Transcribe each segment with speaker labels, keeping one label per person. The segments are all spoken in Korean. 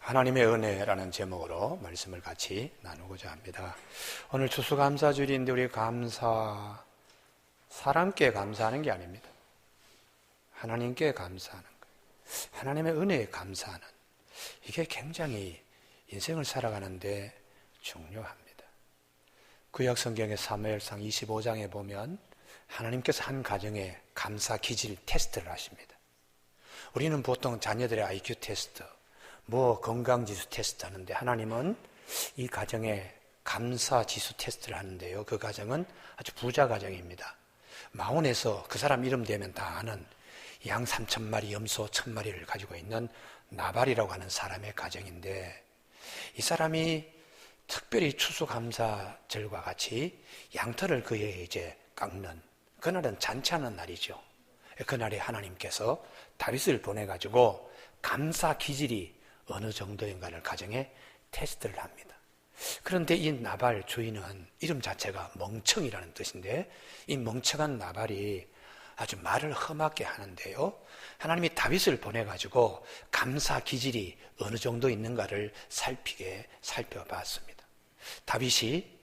Speaker 1: 하나님의 은혜라는 제목으로 말씀을 같이 나누고자 합니다. 오늘 추수감사주일인데 우리 사람께 감사하는 게 아닙니다. 하나님께 감사하는 거예요. 하나님의 은혜에 감사하는, 이게 굉장히 인생을 살아가는데 중요합니다. 구약 성경의 사무엘상 25장에 보면 하나님께서 한 가정에 감사 기질 테스트를 하십니다. 우리는 보통 자녀들의 IQ 테스트, 건강지수 테스트 하는데 하나님은 이 가정에 감사지수 테스트를 하는데요. 그 가정은 아주 부자 가정입니다. 마온에서 그 사람 이름 되면 다 아는 양 3,000마리, 염소 1,000마리를 가지고 있는 나발이라고 하는 사람의 가정인데, 이 사람이 특별히 추수감사절과 같이 양털을 그에 이제 깎는, 그날은 잔치하는 날이죠. 그날에 하나님께서 다윗을 보내가지고 감사 기질이 어느 정도인가를 가정에 테스트를 합니다. 그런데 이 나발 주인은 이름 자체가 멍청이라는 뜻인데, 이 멍청한 나발이 아주 말을 험하게 하는데요, 하나님이 다윗을 보내가지고 감사 기질이 어느 정도 있는가를 살펴봤습니다. 다윗이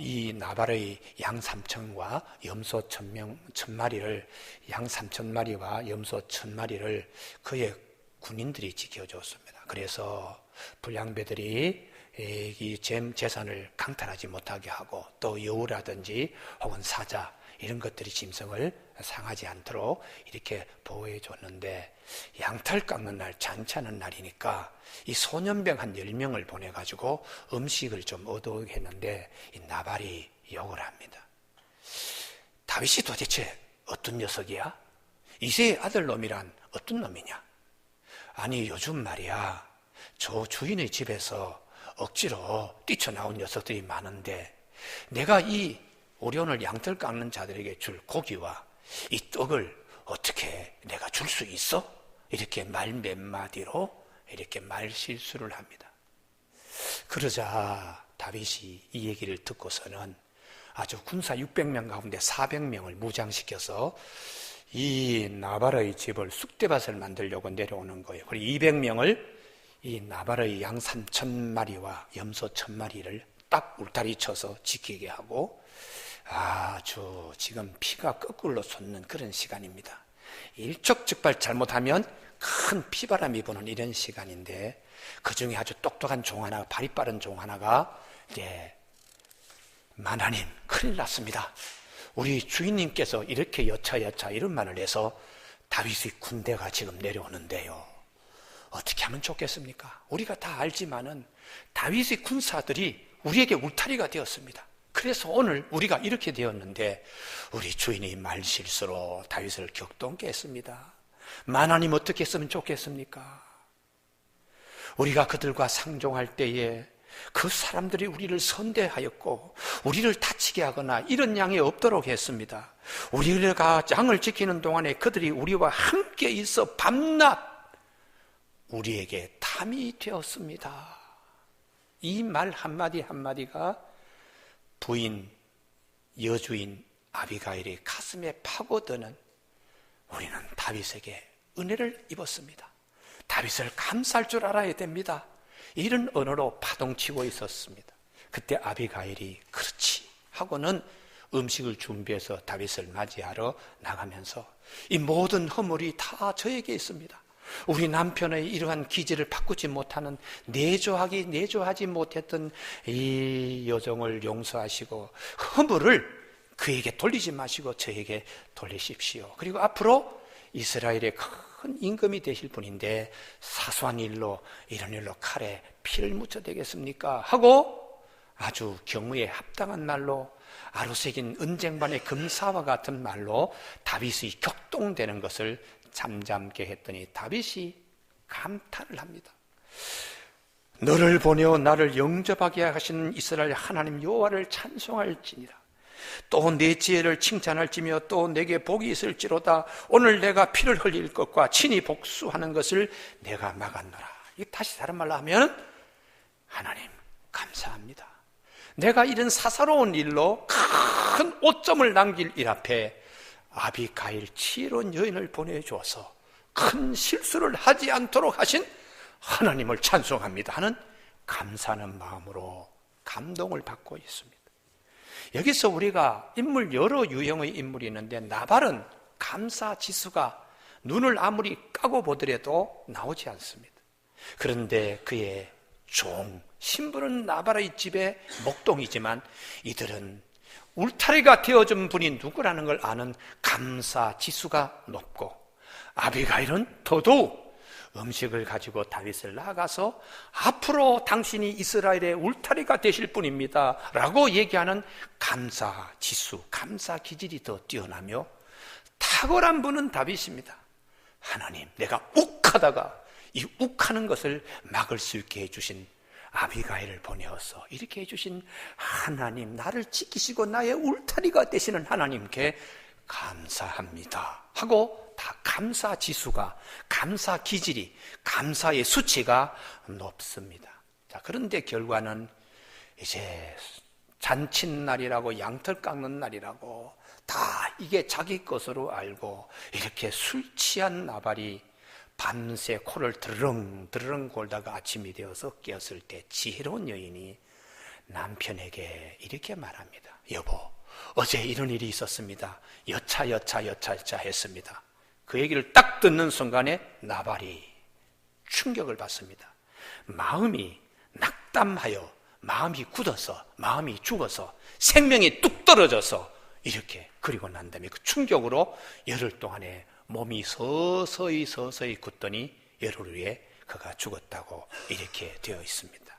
Speaker 1: 이 나발의 양 3,000과 염소 1,000마리를, 양 3,000마리와 염소 1,000마리를 그의 군인들이 지켜줬습니다. 그래서 불량배들이 이 재산을 강탈하지 못하게 하고, 또 여우라든지 혹은 사자 이런 것들이 짐승을 상하지 않도록 이렇게 보호해 줬는데, 양털 깎는 날, 잔치하는 날이니까 이 소년병 한 10명을 보내가지고 음식을 좀 얻어오게 했는데, 이 나발이 욕을 합니다. 다윗이 도대체 어떤 녀석이야? 이새의 아들놈이란 어떤 놈이냐? 아니, 요즘 말이야, 저 주인의 집에서 억지로 뛰쳐나온 녀석들이 많은데, 내가 이 우리 오늘 양털 깎는 자들에게 줄 고기와 이 떡을 어떻게 내가 줄 수 있어? 이렇게 말 몇 마디로 이렇게 말 실수를 합니다. 그러자 다윗이 이 얘기를 듣고서는 아주 군사 600명 가운데 400명을 무장시켜서 이 나발의 집을 쑥대밭을 만들려고 내려오는 거예요. 그리고 200명을 이 나발의 양 3,000마리와 염소 1,000마리를 딱 울타리 쳐서 지키게 하고, 아주 지금 피가 거꾸로 솟는 그런 시간입니다. 일촉즉발 잘못하면 큰 피바람이 부는 이런 시간인데, 그 중에 아주 똑똑한 종 하나, 발이 빠른 종 하나가 이제 만하님, 큰일 났습니다. 우리 주인님께서 이렇게 여차여차 이런 말을 해서 다윗의 군대가 지금 내려오는데요, 어떻게 하면 좋겠습니까? 우리가 다 알지만은 다윗의 군사들이 우리에게 울타리가 되었습니다. 그래서 오늘 우리가 이렇게 되었는데, 우리 주인이 말실수로 다윗을 격동케 했습니다. 만하님 어떻게 했으면 좋겠습니까? 우리가 그들과 상종할 때에 그 사람들이 우리를 선대하였고 우리를 다치게 하거나 이런 양이 없도록 했습니다. 우리가 양을 지키는 동안에 그들이 우리와 함께 있어 밤낮 우리에게 탐이 되었습니다. 이 말 한마디 한마디가 부인, 여주인 아비가일의 가슴에 파고드는, 우리는 다윗에게 은혜를 입었습니다. 다윗을 감사할 줄 알아야 됩니다. 이런 언어로 파동치고 있었습니다. 그때 아비가일이 그렇지 하고는 음식을 준비해서 다윗을 맞이하러 나가면서, 이 모든 허물이 다 저에게 있습니다. 우리 남편의 이러한 기질을 바꾸지 못하는, 내조하지 못했던 이 여종을 용서하시고 허물을 그에게 돌리지 마시고 저에게 돌리십시오. 그리고 앞으로 이스라엘의 큰 임금이 되실 분인데 사소한 일로, 이런 일로 칼에 피를 묻혀 되겠습니까? 하고 아주 경우에 합당한 말로, 아로새긴 은쟁반의 금사와 같은 말로 다윗이 격동되는 것을 잠잠게 했더니 다윗이 감탄을 합니다. 너를 보내어 나를 영접하게 하시는 이스라엘 하나님 여호와를 찬송할지니라. 또 내 지혜를 칭찬할지며 또 내게 복이 있을지로다. 오늘 내가 피를 흘릴 것과 친히 복수하는 것을 내가 막았노라. 이 다시 다른 말로 하면, 하나님 감사합니다. 내가 이런 사사로운 일로 큰 오점을 남길 일 앞에 아비가일 지혜로운 여인을 보내주어서 큰 실수를 하지 않도록 하신 하나님을 찬송합니다 하는 감사하는 마음으로 감동을 받고 있습니다. 여기서 우리가 여러 유형의 인물이 있는데 나발은 감사 지수가 눈을 아무리 까고 보더라도 나오지 않습니다. 그런데 그의 신부는 나발의 집의 목동이지만 이들은 울타리가 되어준 분이 누구라는 걸 아는 감사 지수가 높고, 아비가일은 더더욱 음식을 가지고 다윗을 나아가서 앞으로 당신이 이스라엘의 울타리가 되실 분입니다 라고 얘기하는 감사 지수, 감사 기질이 더 뛰어나며 탁월한 분은 다윗입니다. 하나님, 내가 욱하다가 이 욱하는 것을 막을 수 있게 해주신 아비가일을 보내어서 이렇게 해주신 하나님, 나를 지키시고 나의 울타리가 되시는 하나님께 감사합니다 하고 다 감사 지수가, 감사 기질이, 감사의 수치가 높습니다. 자, 그런데 결과는 이제 잔칫날이라고, 양털 깎는 날이라고 다 이게 자기 것으로 알고 이렇게 술 취한 나발이 밤새 코를 드르렁 골다가 아침이 되어서 깨었을 때 지혜로운 여인이 남편에게 이렇게 말합니다. 여보, 어제 이런 일이 있었습니다. 여차 했습니다. 그 얘기를 딱 듣는 순간에 나발이 충격을 받습니다. 마음이 낙담하여, 마음이 굳어서, 마음이 죽어서, 생명이 뚝 떨어져서 이렇게, 그리고 난 다음에 그 충격으로 열흘 동안에 몸이 서서히 굳더니 열흘 후에 그가 죽었다고 이렇게 되어 있습니다.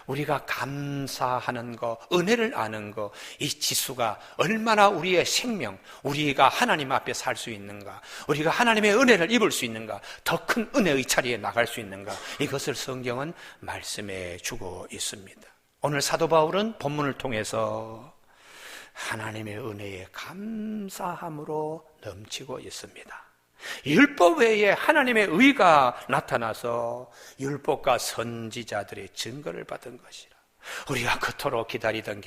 Speaker 1: 우리가 감사하는 거, 은혜를 아는 거, 이 지수가 얼마나 우리의 생명, 우리가 하나님 앞에 살 수 있는가, 우리가 하나님의 은혜를 입을 수 있는가, 더 큰 은혜의 자리에 나갈 수 있는가, 이것을 성경은 말씀해 주고 있습니다. 오늘 사도 바울은 본문을 통해서 하나님의 은혜에 감사함으로 넘치고 있습니다. 율법 외에 하나님의 의가 나타나서 율법과 선지자들의 증거를 받은 것이라. 우리가 그토록 기다리던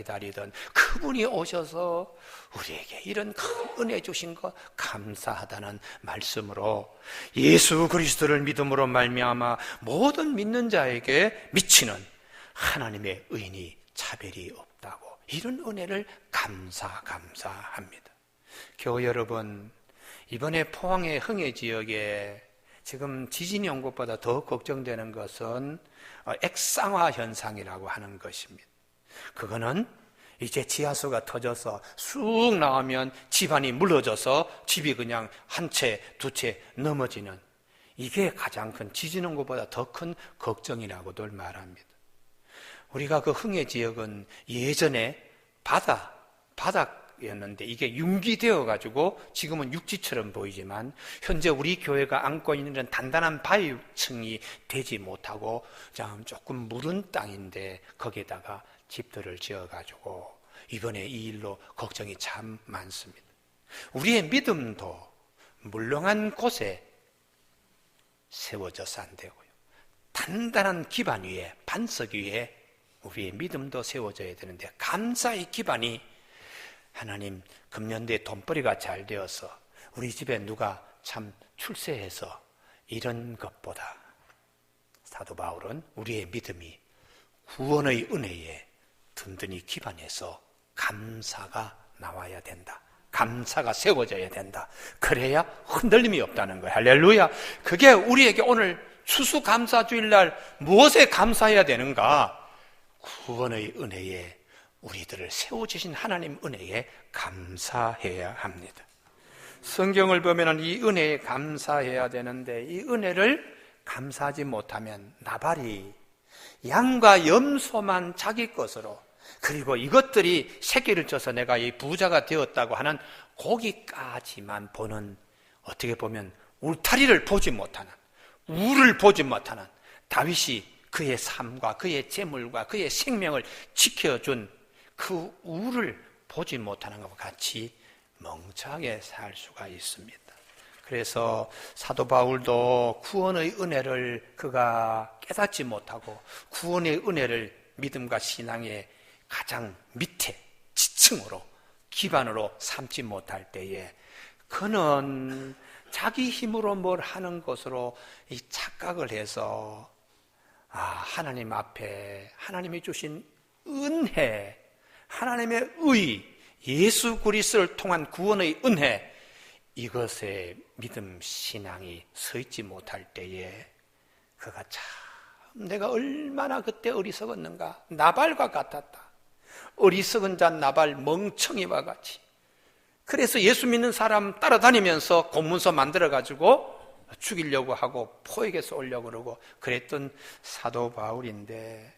Speaker 1: 그분이 오셔서 우리에게 이런 큰 은혜 주신 것 감사하다는 말씀으로 예수 그리스도를 믿음으로 말미암아 모든 믿는 자에게 미치는 하나님의 의인이 차별이 없다고, 이런 은혜를 감사합니다. 교우 여러분, 이번에 포항의 흥해 지역에 지금 지진이 온 것보다 더 걱정되는 것은 액상화 현상이라고 하는 것입니다. 그거는 이제 지하수가 터져서 쑥 나오면 집안이 물러져서 집이 그냥 한 채, 두 채 넘어지는, 이게 가장 큰, 지진 온 것보다 더 큰 걱정이라고들 말합니다. 우리가 그 흥해 지역은 예전에 바닥이었는데 이게 융기되어 가지고 지금은 육지처럼 보이지만 현재 우리 교회가 안고 있는 단단한 바위층이 되지 못하고 조금 무른 땅인데 거기에다가 집들을 지어 가지고 이번에 이 일로 걱정이 참 많습니다. 우리의 믿음도 물렁한 곳에 세워져서 안 되고요, 단단한 기반 위에, 반석 위에 우리의 믿음도 세워져야 되는데, 감사의 기반이 하나님, 금년도에 돈벌이가 잘 되어서 우리 집에 누가 참 출세해서 이런 것보다 사도 바울은 우리의 믿음이 구원의 은혜에 든든히 기반해서 감사가 나와야 된다, 감사가 세워져야 된다. 그래야 흔들림이 없다는 거예요. 할렐루야. 그게 우리에게 오늘 추수감사주일날 무엇에 감사해야 되는가? 구원의 은혜에, 우리들을 세워주신 하나님 은혜에 감사해야 합니다. 성경을 보면 이 은혜에 감사해야 되는데, 이 은혜를 감사하지 못하면 나발이 양과 염소만 자기 것으로, 그리고 이것들이 새끼를 쪄서 내가 이 부자가 되었다고 하는 고기까지만 보는, 어떻게 보면 울타리를 보지 못하는, 우를 보지 못하는, 다윗이 그의 삶과 그의 재물과 그의 생명을 지켜준 그 우를 보지 못하는 것과 같이 멍청하게 살 수가 있습니다. 그래서 사도 바울도 구원의 은혜를 그가 깨닫지 못하고 구원의 은혜를 믿음과 신앙의 가장 밑에 지층으로, 기반으로 삼지 못할 때에 그는 자기 힘으로 뭘 하는 것으로 이 착각을 해서 하나님 앞에 하나님이 주신 은혜, 하나님의 의, 예수 그리스도를 통한 구원의 은혜, 이것에 믿음 신앙이 서 있지 못할 때에 그가 참 내가 얼마나 그때 어리석었는가. 나발과 같았다. 어리석은 자 나발, 멍청이와 같이. 그래서 예수 믿는 사람 따라다니면서 공문서 만들어가지고 죽이려고 하고 포에게 쏘려고 그러고 그랬던 사도 바울인데,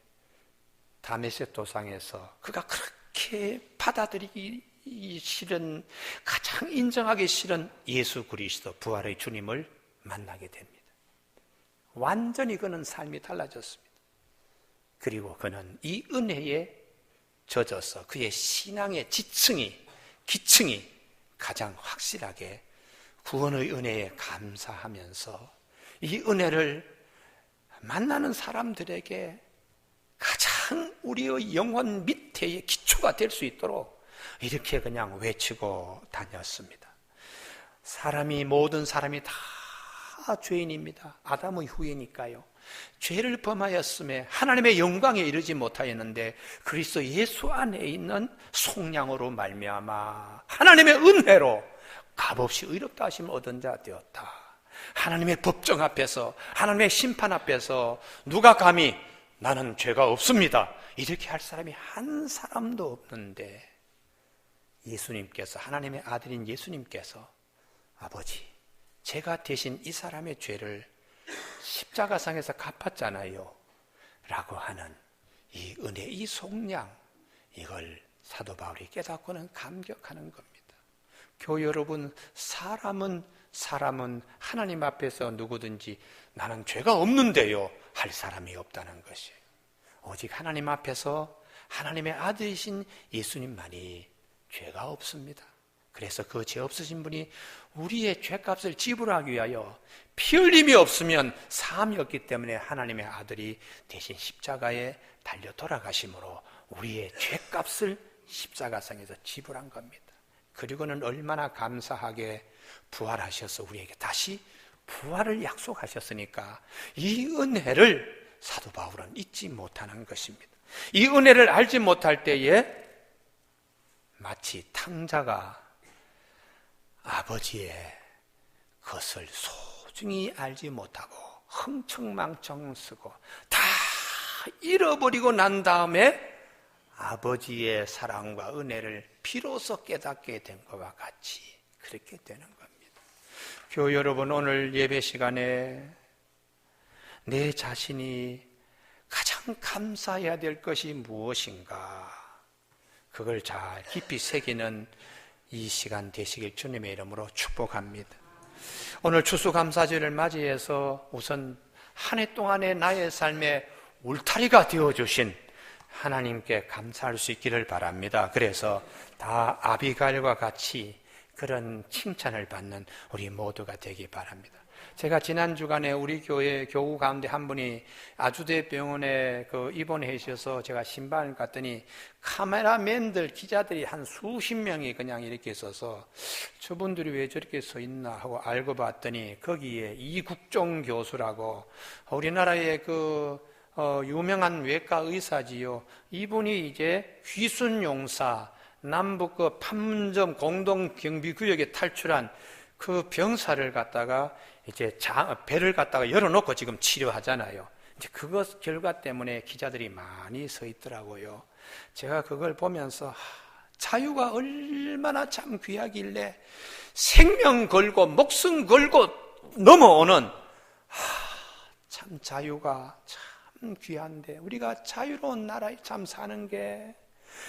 Speaker 1: 다메섹 도상에서 그가 그렇게 받아들이기 싫은, 가장 인정하기 싫은 예수 그리스도 부활의 주님을 만나게 됩니다. 완전히 그는 삶이 달라졌습니다. 그리고 그는 이 은혜에 젖어서 그의 신앙의 기층이 가장 확실하게 구원의 은혜에 감사하면서 이 은혜를 만나는 사람들에게 가장 우리의 영혼 밑에의 기초가 될 수 있도록 이렇게 그냥 외치고 다녔습니다. 모든 사람이 다 죄인입니다. 아담의 후예니까요. 죄를 범하였음에 하나님의 영광에 이르지 못하였는데 그리스도 예수 안에 있는 속량으로 말미암아 하나님의 은혜로 값없이 의롭다 하심을 얻은 자 되었다. 하나님의 법정 앞에서, 하나님의 심판 앞에서 누가 감히 나는 죄가 없습니다 이렇게 할 사람이 한 사람도 없는데, 예수님께서, 하나님의 아들인 예수님께서 아버지, 제가 대신 이 사람의 죄를 십자가상에서 갚았잖아요 라고 하는 이 은혜, 이 속량, 이걸 사도 바울이 깨닫고는 감격하는 겁니다. 교회 여러분, 사람은 하나님 앞에서 누구든지 나는 죄가 없는데요 할 사람이 없다는 것이에요. 오직 하나님 앞에서 하나님의 아들이신 예수님만이 죄가 없습니다. 그래서 그 죄 없으신 분이 우리의 죄값을 지불하기 위하여 피 흘림이 없으면 사함이 없기 때문에 하나님의 아들이 대신 십자가에 달려 돌아가심으로 우리의 죄값을 십자가상에서 지불한 겁니다. 그리고는 얼마나 감사하게 부활하셔서 우리에게 다시 부활을 약속하셨으니까 이 은혜를 사도 바울은 잊지 못하는 것입니다. 이 은혜를 알지 못할 때에 마치 탕자가 아버지의 것을 소중히 알지 못하고 흥청망청 쓰고 다 잃어버리고 난 다음에 아버지의 사랑과 은혜를 비로소 깨닫게 된 것과 같이 그렇게 되는 겁니다. 교회 여러분, 오늘 예배 시간에 내 자신이 가장 감사해야 될 것이 무엇인가, 그걸 잘 깊이 새기는 이 시간 되시길 주님의 이름으로 축복합니다. 오늘 추수감사절을 맞이해서 우선 한 해 동안의 나의 삶의 울타리가 되어주신 하나님께 감사할 수 있기를 바랍니다. 그래서 다 아비가일과 같이 그런 칭찬을 받는 우리 모두가 되기 바랍니다. 제가 지난 주간에 우리 교회 교우 가운데 한 분이 아주대 병원에 입원해 있어서 제가 신방을 갔더니 카메라맨들, 기자들이 한 수십 명이 그냥 이렇게 있어서 저분들이 왜 저렇게 서 있나 하고 알고 봤더니 거기에 이국종 교수라고 우리나라의 유명한 외과 의사지요. 이분이 이제 귀순용사, 남북 판문점 공동경비구역에 탈출한 그 병사를 갖다가 이제 배를 갖다가 열어놓고 지금 치료하잖아요. 이제 그것 결과 때문에 기자들이 많이 서 있더라고요. 제가 그걸 보면서 자유가 얼마나 참 귀하길래 생명 걸고 목숨 걸고 넘어오는 참 자유가 참 귀한데, 우리가 자유로운 나라에 참 사는 게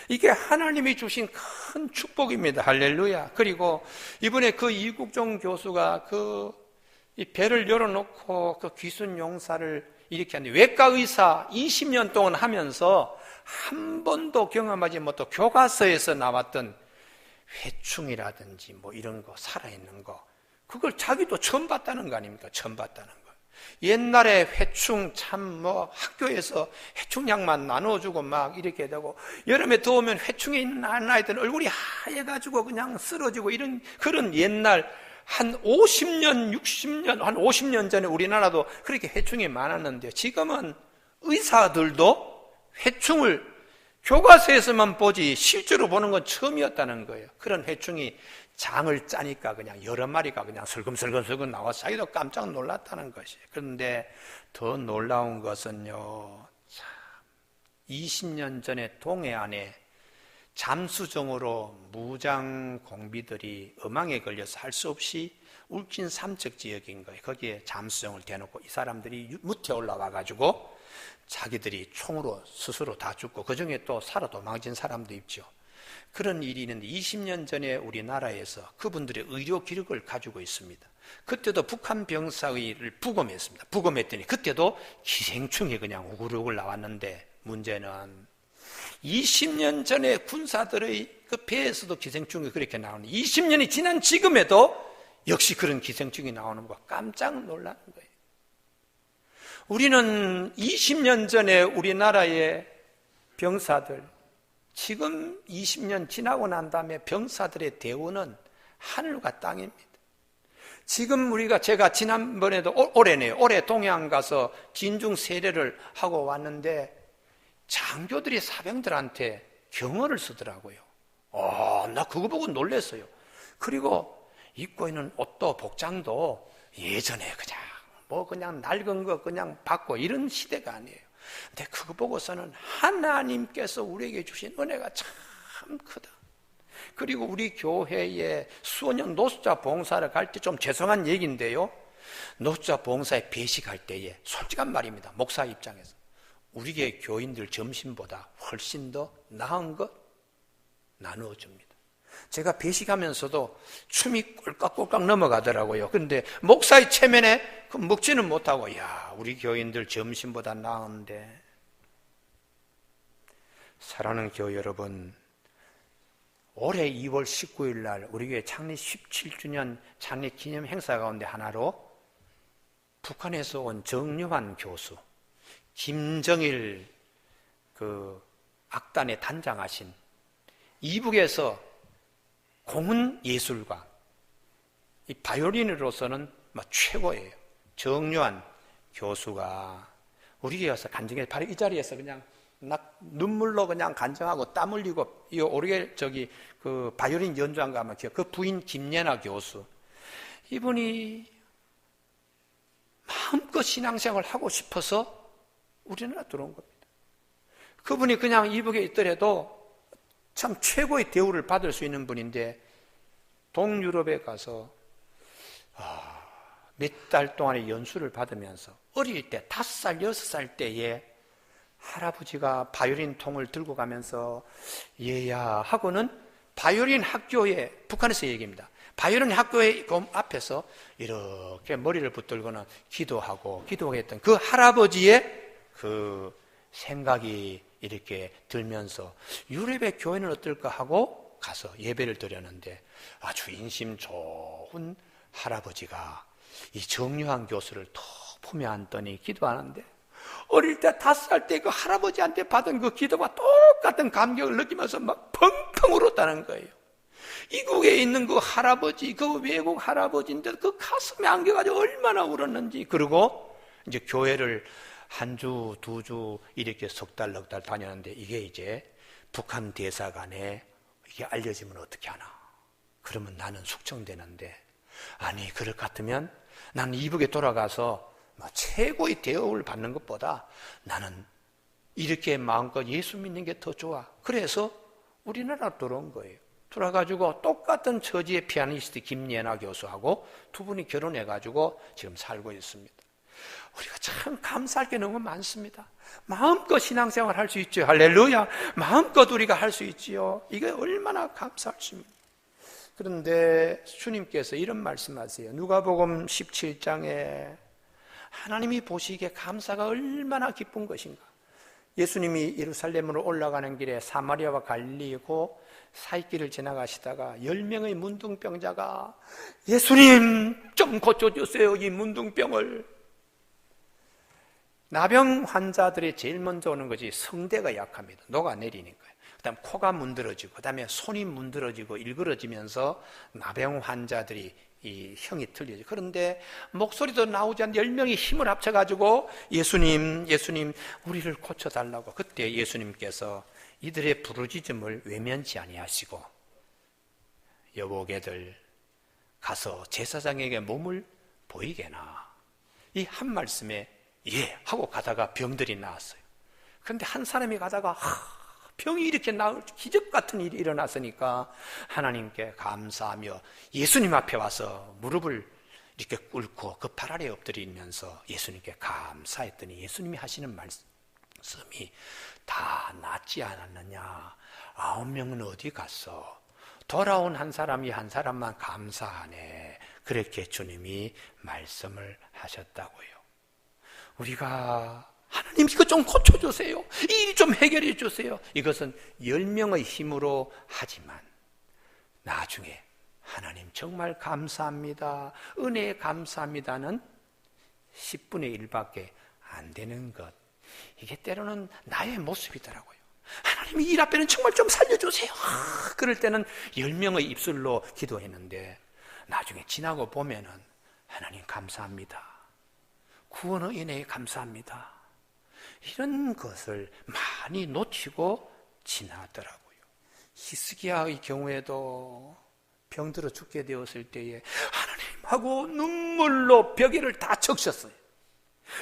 Speaker 1: 이게 하나님이 주신 큰 축복입니다. 할렐루야. 그리고 이번에 그 이국종 교수가 이 배를 열어놓고 그 귀순 용사를 이렇게 하는데, 외과 의사 20년 동안 하면서 한 번도 경험하지 못한 교과서에서 나왔던 회충이라든지 뭐 이런 거, 살아있는 거, 그걸 자기도 처음 봤다는 거 아닙니까? 처음 봤다는 거. 옛날에 회충 참 학교에서 회충약만 나눠주고 막 이렇게 되고, 여름에 더우면 회충에 있는 아이들은 얼굴이 하얘가지고 그냥 쓰러지고 이런 그런 옛날 한 50년, 60년, 한 50년 전에 우리나라도 그렇게 회충이 많았는데 지금은 의사들도 회충을 교과서에서만 보지 실제로 보는 건 처음이었다는 거예요. 그런 회충이 장을 짜니까 그냥 여러 마리가 그냥 슬금슬금 나와서 자기도 깜짝 놀랐다는 것이에요. 그런데 더 놀라운 것은요, 20년 전에 동해안에 잠수정으로 무장 공비들이 음항에 걸려서 할 수 없이 울진 삼척 지역인 거예요. 거기에 잠수정을 대놓고 이 사람들이 무태 올라와 가지고 자기들이 총으로 스스로 다 죽고 그중에 또 살아 도망친 사람도 있죠. 그런 일이 있는데 20년 전에 우리나라에서 그분들의 의료 기록을 가지고 있습니다. 그때도 북한 병사의를 부검했습니다. 부검했더니 그때도 기생충이 그냥 우글우글 나왔는데, 문제는 20년 전에 군사들의 그 배에서도 기생충이 그렇게 나오는, 20년이 지난 지금에도 역시 그런 기생충이 나오는 거 깜짝 놀라는 거예요. 우리는 20년 전에 우리나라의 병사들, 지금 20년 지나고 난 다음에 병사들의 대우는 하늘과 땅입니다. 지금 제가 지난번에도 올해네요. 올해 동해안 가서 진중 세례를 하고 왔는데 장교들이 사병들한테 경어를 쓰더라고요. 나 그거 보고 놀랐어요. 그리고 입고 있는 옷도 복장도 예전에 그냥 낡은 거 그냥 받고 이런 시대가 아니에요. 근데 그거 보고서는 하나님께서 우리에게 주신 은혜가 참 크다. 그리고 우리 교회에 수원역 노숙자 봉사를 갈 때 좀 죄송한 얘기인데요, 노숙자 봉사에 배식할 때에 솔직한 말입니다, 목사 입장에서 우리 교회 교인들 점심보다 훨씬 더 나은 것 나누어 줍니다. 제가 배식하면서도 춤이 꼴깍꼴깍 넘어가더라고요. 그런데 목사의 체면에 먹지는 못하고, 우리 교인들 점심보다 나은데. 사랑하는 교회 여러분, 올해 2월 19일 날 우리 교회 창립 17주년 창립 기념 행사 가운데 하나로 북한에서 온 정요한 교수, 김정일 악단에 단장하신 이북에서 공은 예술가, 이 바이올린으로서는 최고예요. 정요한 교수가 우리 교회 와서 간증해, 바로 이 자리에서 그냥 눈물로 그냥 간증하고 땀 흘리고, 이 오르게 그 바이올린 연주한 거 아마 그 부인 김예나 교수, 이분이 마음껏 신앙생활을 하고 싶어서 우리나라 들어온 겁니다. 그분이 그냥 이북에 있더라도 참 최고의 대우를 받을 수 있는 분인데, 동유럽에 가서 몇 달 동안의 연수를 받으면서 어릴 때 5살, 6살 때에 할아버지가 바이올린 통을 들고 가면서 얘야 하고는 바이올린 학교에, 북한에서 얘기입니다, 바이올린 학교의 앞에서 이렇게 머리를 붙들고는 기도하고 했던 그 할아버지의 그 생각이 이렇게 들면서 유럽의 교회는 어떨까 하고 가서 예배를 드렸는데, 아주 인심 좋은 할아버지가 이 정요한 교수를 더 품에 안더니 기도하는데, 어릴 때 5살 때 그 할아버지한테 받은 그 기도가 똑같은 감격을 느끼면서 막 펑펑 울었다는 거예요. 이국에 있는 그 할아버지, 그 외국 할아버지인데 그 가슴에 안겨가지고 얼마나 울었는지. 그리고 이제 교회를 한 주, 2주 이렇게 석 달, 넉 달 다녔는데, 이게 이제 북한 대사관에 이게 알려지면 어떻게 하나. 그러면 나는 숙청되는데, 아니, 그럴 것 같으면 나는 이북에 돌아가서 최고의 대우를 받는 것보다 나는 이렇게 마음껏 예수 믿는 게 더 좋아. 그래서 우리나라 들어온 거예요. 들어가지고 똑같은 처지의 피아니스트 김예나 교수하고 두 분이 결혼해가지고 지금 살고 있습니다. 우리가 참 감사할 게 너무 많습니다. 마음껏 신앙생활 할 수 있죠. 할렐루야. 마음껏 우리가 할 수 있지요. 이게 얼마나 감사하십니까. 그런데 주님께서 이런 말씀하세요. 누가복음 17장에 하나님이 보시기에 감사가 얼마나 기쁜 것인가. 예수님이 예루살렘으로 올라가는 길에 사마리아와 갈릴리고 사이길을 지나가시다가 10명의 문둥병자가 예수님 좀 고쳐주세요, 이 문둥병을. 나병 환자들이 제일 먼저 오는 것이 성대가 약합니다. 녹아내리니까요. 그 다음 코가 문드러지고, 그 다음에 손이 문드러지고 일그러지면서 나병 환자들이 이 형이 틀리죠. 그런데 목소리도 나오지 않는데 10명이 힘을 합쳐가지고 예수님, 예수님, 우리를 고쳐달라고. 그때 예수님께서 이들의 부르짖음을 외면치 아니하시고 여보게들 가서 제사장에게 몸을 보이게나. 이 한 말씀에 예 하고 가다가 병들이 나왔어요. 그런데 한 사람이 가다가 병이 이렇게 나을 기적 같은 일이 일어났으니까 하나님께 감사하며 예수님 앞에 와서 무릎을 이렇게 꿇고 그 발 아래에 엎드리면서 예수님께 감사했더니 예수님이 하시는 말씀이 다 낫지 않았느냐? 9명은 어디 갔어? 돌아온 한 사람이 한 사람만 감사하네. 그렇게 주님이 말씀을 하셨다고요. 우리가 하나님 이거 좀 고쳐주세요. 이 일 좀 해결해 주세요. 이것은 10명의 힘으로 하지만 나중에 하나님 정말 감사합니다. 은혜에 감사합니다는 10분의 1밖에 안 되는 것. 이게 때로는 나의 모습이더라고요. 하나님 이 일 앞에는 정말 좀 살려주세요. 그럴 때는 10명의 입술로 기도했는데 나중에 지나고 보면은 하나님 감사합니다. 구원의 은혜에 감사합니다. 이런 것을 많이 놓치고 지나더라고요. 히스기야의 경우에도 병들어 죽게 되었을 때에 하나님하고 눈물로 벽에를 다 적셨어요.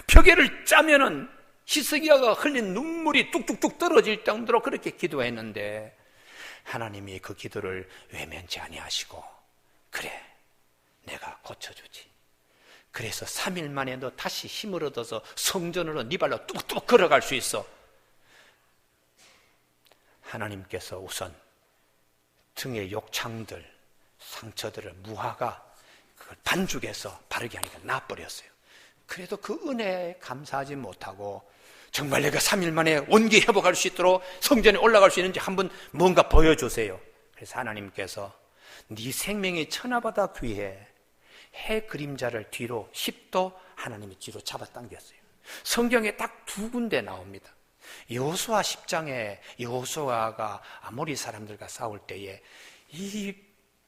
Speaker 1: 벽에를 짜면은 히스기야가 흘린 눈물이 뚝뚝뚝 떨어질 정도로 그렇게 기도했는데 하나님이 그 기도를 외면치 아니하시고 그래 내가 고쳐주지. 그래서 3일 만에 너 다시 힘을 얻어서 성전으로 네 발로 뚝뚝 걸어갈 수 있어. 하나님께서 우선 등의 욕창들, 상처들을 무화가 그걸 반죽해서 바르게 하니까 나버렸어요. 그래도 그 은혜에 감사하지 못하고 정말 내가 3일 만에 원기 회복할 수 있도록 성전에 올라갈 수 있는지 한번 뭔가 보여주세요. 그래서 하나님께서 네 생명이 천하보다 귀해. 해 그림자를 뒤로 10도 하나님이 뒤로 잡아당겼어요. 성경에 딱 2군데 나옵니다. 여호수아 10장에 여호수아가 아모리 사람들과 싸울 때에 이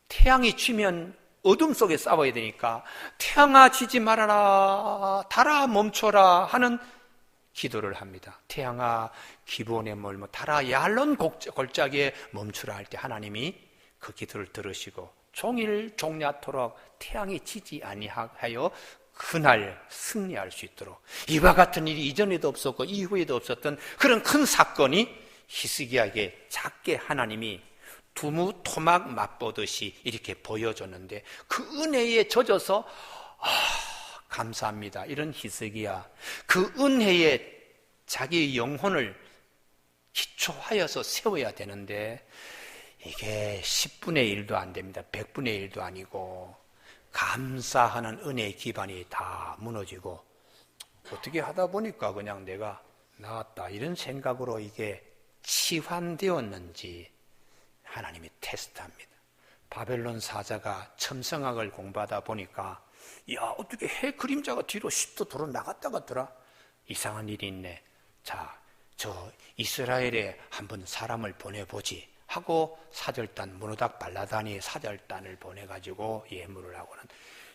Speaker 1: 태양이 지면 어둠 속에 싸워야 되니까 태양아 지지 말아라 달아 멈춰라 하는 기도를 합니다. 태양아 기본에 멀며 달아 야른 골짜기에 멈추라 할 때 하나님이 그 기도를 들으시고 종일 종야토록 태양이 지지 아니하여 그날 승리할 수 있도록 이와 같은 일이 이전에도 없었고 이후에도 없었던 그런 큰 사건이 히스기야에게 작게 하나님이 두무 토막 맛보듯이 이렇게 보여줬는데 그 은혜에 젖어서 감사합니다. 이런 히스기야 그 은혜에 자기 영혼을 기초하여서 세워야 되는데 이게 10분의 1도 안 됩니다. 100분의 1도 아니고 감사하는 은혜의 기반이 다 무너지고 어떻게 하다 보니까 그냥 내가 나왔다 이런 생각으로 이게 치환되었는지 하나님이 테스트합니다. 바벨론 사자가 첨성학을 공부하다 보니까 야 어떻게 해 그림자가 뒤로 10도 도로 나갔다 갔더라. 이상한 일이 있네. 자, 저 이스라엘에 한번 사람을 보내보지 하고 사절단 문호닥 발라다니 사절단을 보내가지고 예물을 하고는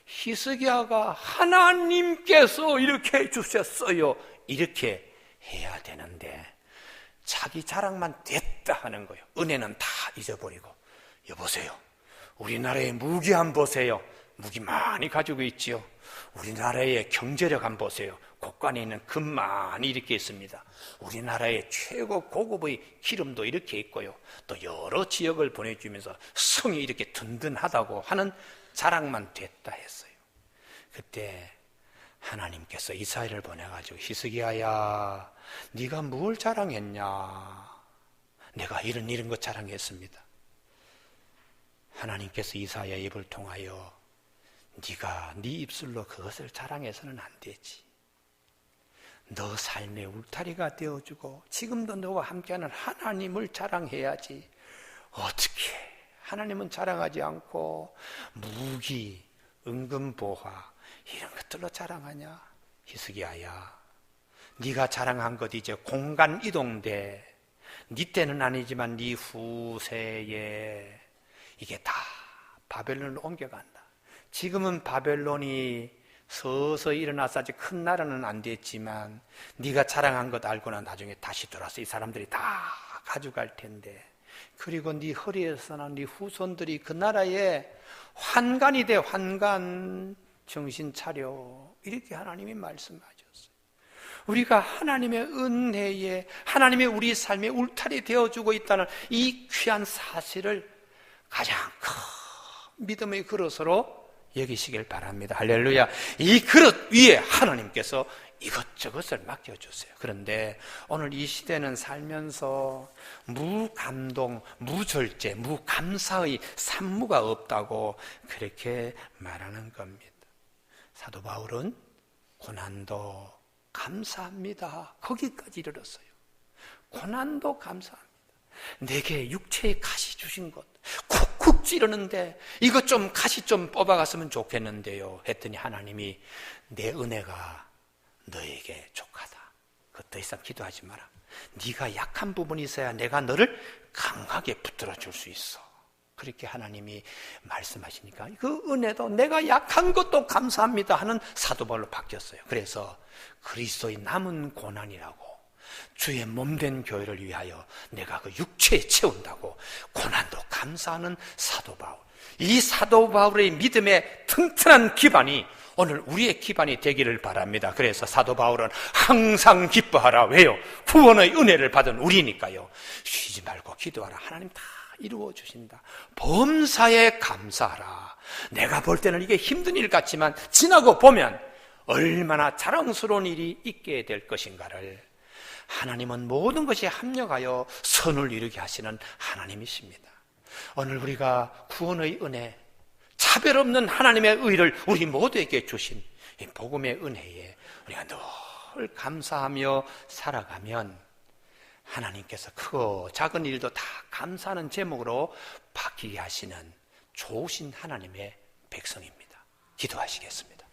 Speaker 1: 히스기야가 하나님께서 이렇게 해주셨어요 이렇게 해야 되는데 자기 자랑만 됐다 하는 거예요. 은혜는 다 잊어버리고 여보세요 우리나라의 무기 한번 보세요. 무기 많이 가지고 있지요. 우리나라의 경제력 한번 보세요. 곳간에 있는 금 많이 이렇게 있습니다. 우리나라의 최고 고급의 기름도 이렇게 있고요. 또 여러 지역을 보내주면서 성이 이렇게 든든하다고 하는 자랑만 됐다 했어요. 그때 하나님께서 이사야를 보내가지고 히스기야야 네가 뭘 자랑했냐. 내가 이런 것 자랑했습니다. 하나님께서 이사야 입을 통하여 네가 네 입술로 그것을 자랑해서는 안 되지. 너 삶의 울타리가 되어주고 지금도 너와 함께하는 하나님을 자랑해야지. 어떻게 하나님은 자랑하지 않고 무기, 은금보화 이런 것들로 자랑하냐. 히스기야야 네가 자랑한 것 이제 공간 이동돼. 네 때는 아니지만 네 후세에 이게 다 바벨론으로 옮겨간다. 지금은 바벨론이 서서히 일어나서 아직 큰 나라는 안 됐지만 네가 자랑한 것 알고나 나중에 다시 돌아서 이 사람들이 다 가져갈 텐데, 그리고 네 허리에서나 네 후손들이 그 나라에 환관이 돼. 환관. 정신 차려. 이렇게 하나님이 말씀하셨어요. 우리가 하나님의 은혜에, 하나님의 우리 삶의 울타리 되어주고 있다는 이 귀한 사실을 가장 큰 믿음의 그릇으로 여기시길 바랍니다. 할렐루야. 이 그릇 위에 하나님께서 이것저것을 맡겨주세요. 그런데 오늘 이 시대는 살면서 무감동, 무절제, 무감사의 산무가 없다고 그렇게 말하는 겁니다. 사도 바울은 고난도 감사합니다. 거기까지 이르렀어요. 고난도 감사합니다. 내게 육체의 가시 주신 것 쿡쿡 찌르는데 이것 좀 가시 좀 뽑아갔으면 좋겠는데요 했더니 하나님이 내 은혜가 너에게 족하다. 그것 더 이상 기도하지 마라. 네가 약한 부분이 있어야 내가 너를 강하게 붙들어 줄 수 있어. 그렇게 하나님이 말씀하시니까 그 은혜도 내가 약한 것도 감사합니다 하는 사도 바울로 바뀌었어요. 그래서 그리스도의 남은 고난이라고, 주의 몸된 교회를 위하여 내가 그 육체에 채운다고 고난도 감사하는 사도 바울. 이 사도 바울의 믿음의 튼튼한 기반이 오늘 우리의 기반이 되기를 바랍니다. 그래서 사도 바울은 항상 기뻐하라. 왜요? 구원의 은혜를 받은 우리니까요. 쉬지 말고 기도하라. 하나님 다 이루어 주신다. 범사에 감사하라. 내가 볼 때는 이게 힘든 일 같지만 지나고 보면 얼마나 자랑스러운 일이 있게 될 것인가를, 하나님은 모든 것이 합력하여 선을 이루게 하시는 하나님이십니다. 오늘 우리가 구원의 은혜, 차별 없는 하나님의 의를 우리 모두에게 주신 이 복음의 은혜에 우리가 늘 감사하며 살아가면 하나님께서 크고 작은 일도 다 감사하는 제목으로 바뀌게 하시는 좋으신 하나님의 백성입니다. 기도하시겠습니다.